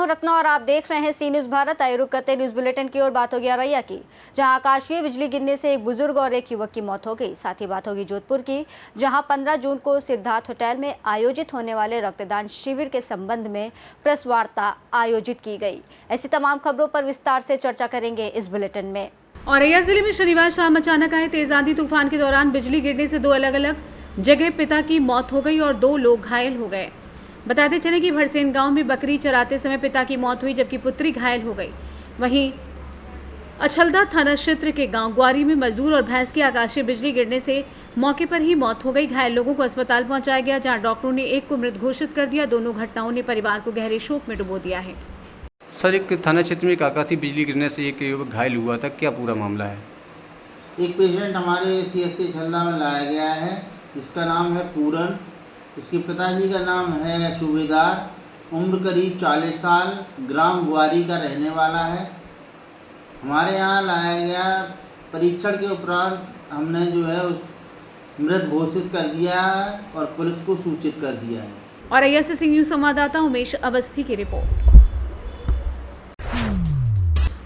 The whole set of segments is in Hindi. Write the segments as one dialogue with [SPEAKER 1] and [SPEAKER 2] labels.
[SPEAKER 1] रत्ना और आप देख रहे हैं सी न्यूज़ भारत। आइए रुक करते न्यूज़ बुलेटिन की ओर। बात होगी औरैया की, जहां आकाशीय बिजली गिरने से एक बुजुर्ग और एक युवक की मौत हो गई। साथ ही बात होगी जोधपुर की, जहां 15 जून को सिद्धार्थ होटल में आयोजित होने वाले रक्तदान शिविर के संबंध में प्रेस वार्ता आयोजित की गई। ऐसी तमाम खबरों पर विस्तार से चर्चा करेंगे इस बुलेटिन में।
[SPEAKER 2] औरैया जिले में शनिवार शाम अचानक आए तेज आंधी तूफान के दौरान बिजली गिरने से दो अलग अलग जगह पिता की मौत हो गई और 2 लोग घायल हो गए। बताते चले कि भरसेन गांव में बकरी चराते समय पिता की मौत हुई, जबकि पुत्री घायल हो गई। वहीं अछलदा थाना क्षेत्र के गांव ग्वारी में मजदूर और भैंस की आकाशीय बिजली गिरने से मौके पर ही मौत हो गई। घायल लोगों को अस्पताल पहुंचाया गया, जहां डॉक्टरों ने एक को मृत घोषित कर दिया। दोनों घटनाओं ने परिवार को गहरे शोक में डुबो दिया है।
[SPEAKER 3] सर, एक थाना क्षेत्र में एक आकाशीय बिजली गिरने से एक युवक घायल हुआ था, क्या पूरा मामला है?
[SPEAKER 4] एक पेशेंट हमारे CSC छल्दा में लाया गया है, इसका नाम है पूरन। इसके पिताजी का नाम है सूबेदार, उम्र करीब 40 साल, ग्राम ग्वारी का रहने वाला है। हमारे यहाँ लाया गया, परीक्षण के उपरांत हमने जो है उस मृत घोषित कर दिया है और पुलिस को सूचित कर दिया है।
[SPEAKER 2] औरैया से सी न्यूज़ संवाददाता उमेश अवस्थी की रिपोर्ट।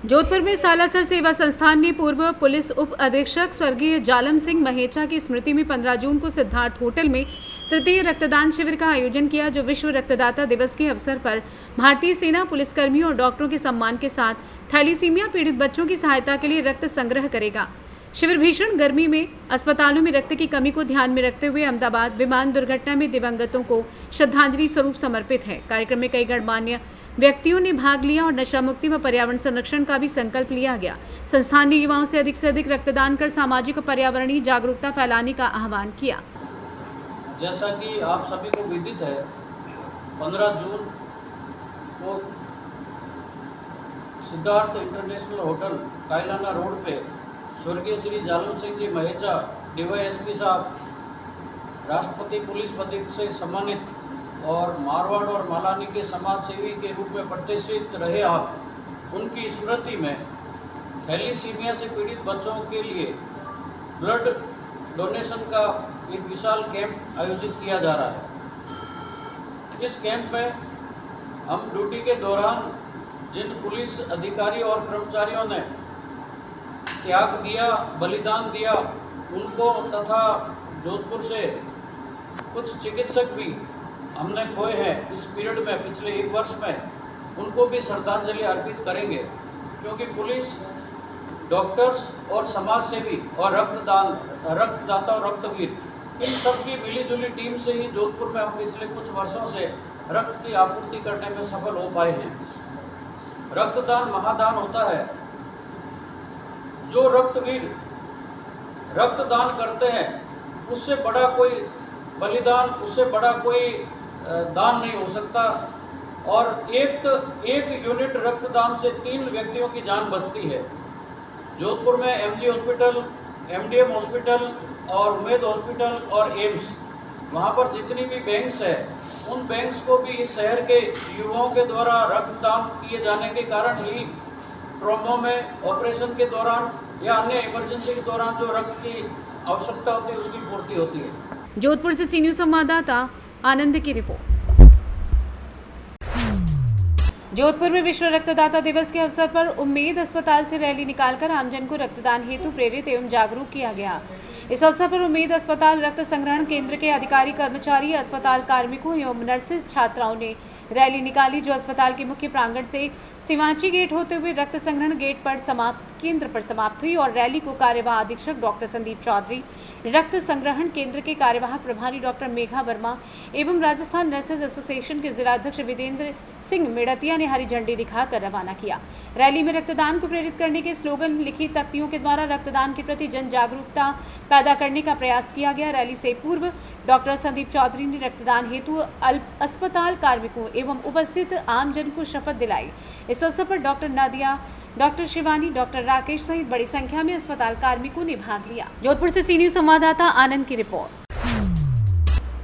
[SPEAKER 2] जोधपुर में सालासर सेवा संस्थान ने पूर्व पुलिस उप अधीक्षक स्वर्गीय जालम सिंह महेचा की स्मृति में 15 जून को सिद्धार्थ होटल में तृतीय रक्तदान शिविर का आयोजन किया, जो विश्व रक्तदाता दिवस के अवसर पर भारतीय सेना, पुलिसकर्मियों और डॉक्टरों के सम्मान के साथ थैलीसीमिया पीड़ित बच्चों की सहायता के लिए रक्त संग्रह करेगा। शिविर भीषण गर्मी में अस्पतालों में रक्त की कमी को ध्यान में रखते हुए अहमदाबाद विमान दुर्घटना में दिवंगतों को श्रद्धांजलि स्वरूप समर्पित है। कार्यक्रम में कई गणमान्य व्यक्तियों ने भाग लिया और नशा मुक्ति व पर्यावरण संरक्षण का भी संकल्प लिया गया। संस्थान ने युवाओं से अधिक रक्तदान कर सामाजिक और पर्यावरणीय जागरूकता फैलाने का आह्वान किया।
[SPEAKER 5] जैसा कि आप सभी को विदित है, 15 जून को Siddharth international hotel Kaylana road पे स्वर्गीय श्री जालम सिंह जी महेचा DYSP साहब, राष्ट्रपति पुलिस पदक से सम्मानित और मारवाड़ और मालानी के समाज सेवी के रूप में प्रतिष्ठित रहे आप, उनकी स्मृति में थैलीसीमिया से पीड़ित बच्चों के लिए ब्लड डोनेशन का एक विशाल कैंप आयोजित किया जा रहा है। इस कैंप में हम ड्यूटी के दौरान जिन पुलिस अधिकारी और कर्मचारियों ने त्याग दिया, बलिदान दिया, उनको तथा जोधपुर से कुछ चिकित्सक भी हमने खोए हैं इस पीरियड में, पिछले 1 वर्ष में, उनको भी श्रद्धांजलि अर्पित करेंगे। क्योंकि पुलिस, डॉक्टर्स और समाज सेवी और रक्तदाता और रक्तवीर, इन सब की मिलीजुली टीम से ही जोधपुर में हम पिछले कुछ वर्षों से रक्त की आपूर्ति करने में सफल हो पाए हैं। रक्तदान महादान होता है। जो रक्तवीर रक्तदान करते हैं, उससे बड़ा कोई बलिदान, उससे बड़ा कोई दान नहीं हो सकता। और एक यूनिट रक्तदान से 3 व्यक्तियों की जान बचती है। जोधपुर में MG हॉस्पिटल, MDM हॉस्पिटल और उमेद हॉस्पिटल और एम्स, वहाँ पर जितनी भी बैंक्स है, उन बैंक्स को भी इस शहर के युवाओं के द्वारा रक्तदान किए जाने के कारण ही ट्रॉमा में, ऑपरेशन के दौरान या अन्य इमरजेंसी के दौरान जो रक्त की आवश्यकता होती है, उसकी पूर्ति होती है।
[SPEAKER 2] जोधपुर से सी न्यूज़ संवाददाता आनंद की रिपोर्ट। जोधपुर में विश्व रक्तदाता दिवस के अवसर पर उम्मीद अस्पताल से रैली निकालकर आमजन को रक्तदान हेतु प्रेरित एवं जागरूक किया गया। इस अवसर पर उम्मीद अस्पताल रक्त संग्रहण केंद्र के अधिकारी, कर्मचारी, अस्पताल कार्मिकों एवं नर्सेज छात्राओं ने रैली निकाली, जो अस्पताल के मुख्य प्रांगण से सिवाची गेट होते हुए रक्त संग्रहण गेट पर केंद्र पर समाप्त हुई। और रैली को कार्यवाहक अधीक्षक डॉक्टर संदीप चौधरी, रक्त संग्रहण केंद्र के कार्यवाहक प्रभारी डॉक्टर मेघा वर्मा एवं राजस्थान नर्सेज एसोसिएशन के जिलाध्यक्ष विदेंद्र सिंह मेड़तिया ने हरी झंडी दिखाकर रवाना किया। रैली में रक्तदान को प्रेरित करने के स्लोगन लिखी तख्तियों के द्वारा रक्तदान के प्रति जन जागरूकता पैदा करने का प्रयास किया गया। रैली से पूर्व डॉक्टर संदीप चौधरी ने रक्तदान हेतु अस्पताल कार्मिकों एवं उपस्थित आमजन को शपथ दिलाई। इस अवसर पर doctor Nadia, doctor Shivani, doctor Rakesh सहित बड़ी संख्या में अस्पताल कार्मिकों ने भाग लिया। जोधपुर से सी न्यूज़ संवाददाता आनंद की रिपोर्ट।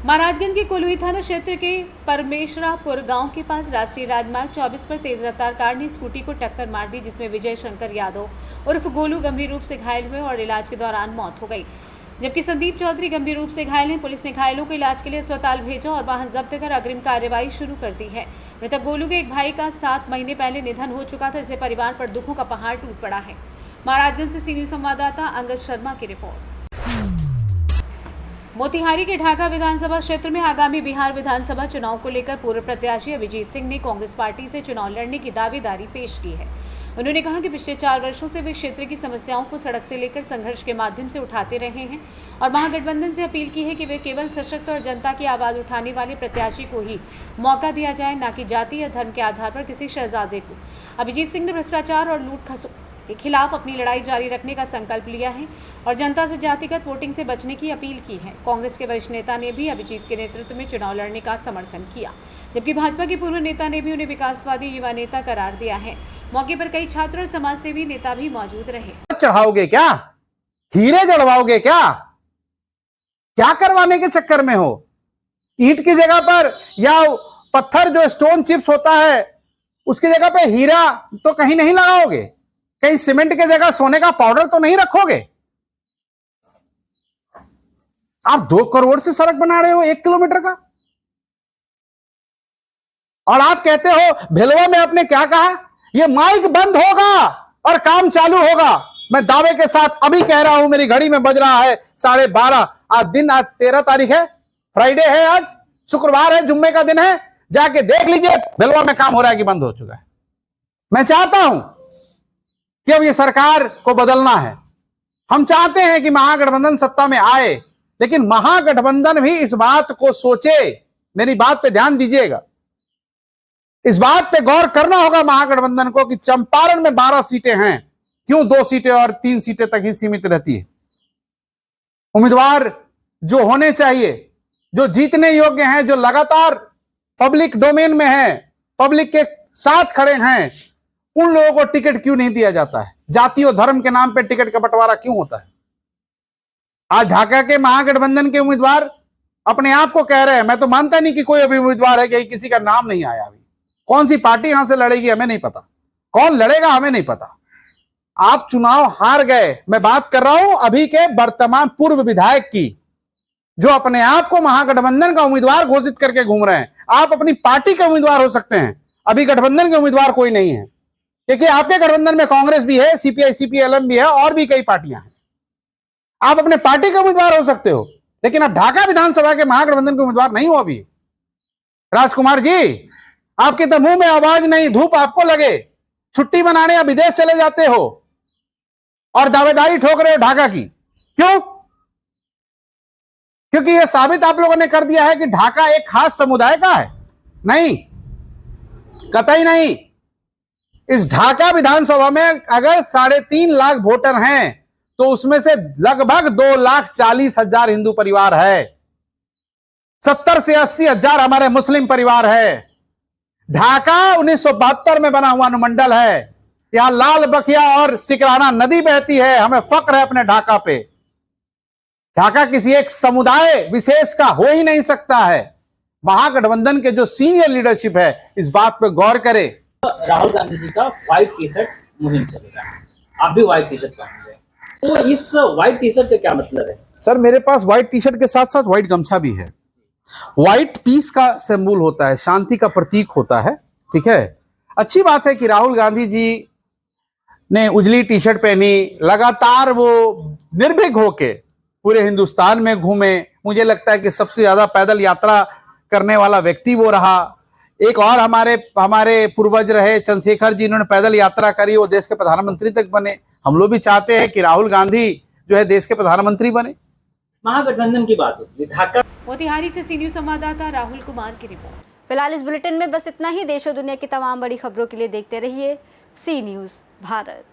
[SPEAKER 2] महाराजगंज के कोल्हुई थाना क्षेत्र के परमेश्वरापुर गांव के पास राष्ट्रीय राजमार्ग 24 पर तेज रफ्तार कार ने स्कूटी को टक्कर मार दी, जिसमें विजय शंकर यादव उर्फ गोलू गंभीर रूप से घायल हुए और इलाज के दौरान मौत हो गई। जबकि संदीप चौधरी गंभीर रूप से घायल हैं। पुलिस ने घायलों को इलाज के लिए अस्पताल भेजा और वाहन जब्त कर अग्रिम कार्रवाई शुरू कर दी है। मृतक गोलू के एक भाई का 7 महीने पहले निधन हो चुका था, इससे परिवार पर दुखों का पहाड़ टूट पड़ा है। महाराजगंज से सी न्यूज संवाददाता अंगद शर्मा की रिपोर्ट। मोतिहारी के ढाका विधानसभा क्षेत्र में आगामी बिहार विधानसभा चुनाव को लेकर पूर्व प्रत्याशी अभिजीत सिंह ने कांग्रेस पार्टी से चुनाव लड़ने की दावेदारी पेश की है। उन्होंने कहा कि पिछले 4 वर्षों से वे क्षेत्र की समस्याओं को सड़क से लेकर संघर्ष के माध्यम से उठाते रहे हैं और महागठबंधन से अपील की है कि वे केवल सशक्त और जनता की आवाज उठाने वाले प्रत्याशी को ही मौका दिया जाए, न कि जाति या धर्म के आधार पर किसी शहजादे को। अभिजीत सिंह ने भ्रष्टाचार और लूट खसों के खिलाफ अपनी लड़ाई जारी रखने का संकल्प लिया है और जनता से जातिगत वोटिंग से बचने की अपील की है। कांग्रेस के वरिष्ठ नेता ने भी अभिजीत के नेतृत्व में चुनाव लड़ने का समर्थन किया, जबकि भाजपा के पूर्व नेता ने भी उन्हें विकासवादी युवा नेता करार दिया है। मौके पर कई छात्र और समाजसेवी नेता भी मौजूद रहे।
[SPEAKER 6] चढ़ाओगे क्या? हीरे जड़वाओगे क्या? क्या करवाने के चक्कर में हो? ईंट की जगह पर या पत्थर जो स्टोन चिप्स होता है उसकी जगह पे हीरा तो कहीं नहीं लगाओगे? कहीं सीमेंट की जगह सोने का पाउडर तो नहीं रखोगे? आप 2 करोड़ से सड़क बना रहे हो 1 किलोमीटर का, और आप कहते हो भिलवा में आपने क्या कहा? ये माइक बंद होगा और काम चालू होगा। मैं दावे के साथ अभी कह रहा हूं, मेरी घड़ी में बज रहा है 12:30। आज 13 तारीख है, फ्राइडे है, आज शुक्रवार है, जुम्मे का दिन है। जाके देख लीजिए भिलवा में काम हो रहा है कि बंद हो चुका है। मैं चाहता हूं कि अब ये सरकार को बदलना है। हम चाहते हैं कि महागठबंधन सत्ता में आए, लेकिन महागठबंधन भी इस बात को सोचे। मेरी बात पे ध्यान दीजिएगा, इस बात पे गौर करना होगा महागठबंधन को कि चंपारण में 12 सीटें हैं, क्यों 2 सीटें और 3 सीटें तक ही सीमित रहती है? उम्मीदवार जो होने चाहिए, जो जीतने योग्य हैं, जो लगातार पब्लिक डोमेन में हैं, पब्लिक के साथ खड़े हैं, उन लोगों को टिकट क्यों नहीं दिया जाता है? जाति और धर्म के नाम पे टिकट का बंटवारा क्यों होता है? आज ढाका के महागठबंधन के उम्मीदवार अपने आप को कह रहे हैं, मैं तो मानता नहीं कि कोई अभी उम्मीदवार है कि किसी का नाम नहीं आया। अभी कौन सी पार्टी यहां से लड़ेगी हमें नहीं पता, कौन लड़ेगा हमें नहीं पता। आप चुनाव हार गए। मैं बात कर रहा हूं अभी के वर्तमान पूर्व विधायक की, जो अपने आप को महागठबंधन का उम्मीदवार घोषित करके घूम रहे हैं। आप अपनी पार्टी के उम्मीदवार हो सकते हैं, अभी गठबंधन के उम्मीदवार कोई नहीं है, क्योंकि आपके गठबंधन में कांग्रेस भी है, सीपीआई सीपीएलएम भी है और भी कई पार्टियां हैं। आप अपने पार्टी के उम्मीदवार हो सकते हो, लेकिन आप ढाका विधानसभा के महागठबंधन के उम्मीदवार नहीं हो। अभी राजकुमार जी, आपके तो मुंह में आवाज नहीं, धूप आपको लगे, छुट्टी मनाने या विदेश चले जाते हो और दावेदारी ठोक रहे हो ढाका की। क्यों? क्योंकि यह साबित आप लोगों ने कर दिया है कि ढाका एक खास समुदाय का है। नहीं, कतई नहीं। इस ढाका विधानसभा में अगर 3.5 लाख वोटर हैं तो उसमें से लगभग 2,40,000 हिंदू परिवार है, 70 से 80 हजार हमारे मुस्लिम परिवार है। ढाका 1972 में बना हुआ अनुमंडल है। यहां लाल बखिया और सिकराना नदी बहती है। हमें फक्र है अपने ढाका पे। ढाका किसी एक समुदाय विशेष का हो ही नहीं सकता है। महागठबंधन के जो सीनियर लीडरशिप है इस बात पे गौर करे।
[SPEAKER 7] राहुल गांधी जी का व्हाइट टी शर्ट मुहिम चलेगा, आप भी व्हाइट टी शर्ट पहनेंगे, तो इस व्हाइट टी शर्ट का क्या मतलब है?
[SPEAKER 6] सर, मेरे पास व्हाइट टी शर्ट के साथ साथ व्हाइट गमछा भी है। व्हाइट पीस का सिंबल होता है, शांति का प्रतीक होता है। ठीक है, अच्छी बात है कि राहुल गांधी जी ने उजली टी शर्ट पहनी, लगातार वो निर्भीक होके पूरे हिंदुस्तान में घूमे। मुझे लगता है कि सबसे ज्यादा पैदल यात्रा करने वाला व्यक्ति वो रहा। एक और हमारे पूर्वज रहे चंद्रशेखर जी, इन्होंने पैदल यात्रा करी, वो देश के प्रधानमंत्री तक बने। हम लोग भी चाहते हैं कि राहुल गांधी जो है देश के प्रधानमंत्री बने।
[SPEAKER 7] महागठबंधन की बात होती है। ढाका
[SPEAKER 2] मोतिहारी से सी न्यूज संवाददाता राहुल कुमार की रिपोर्ट।
[SPEAKER 1] फिलहाल इस बुलेटिन में बस इतना ही। देश और दुनिया की तमाम बड़ी खबरों के लिए देखते रहिए सी न्यूज भारत।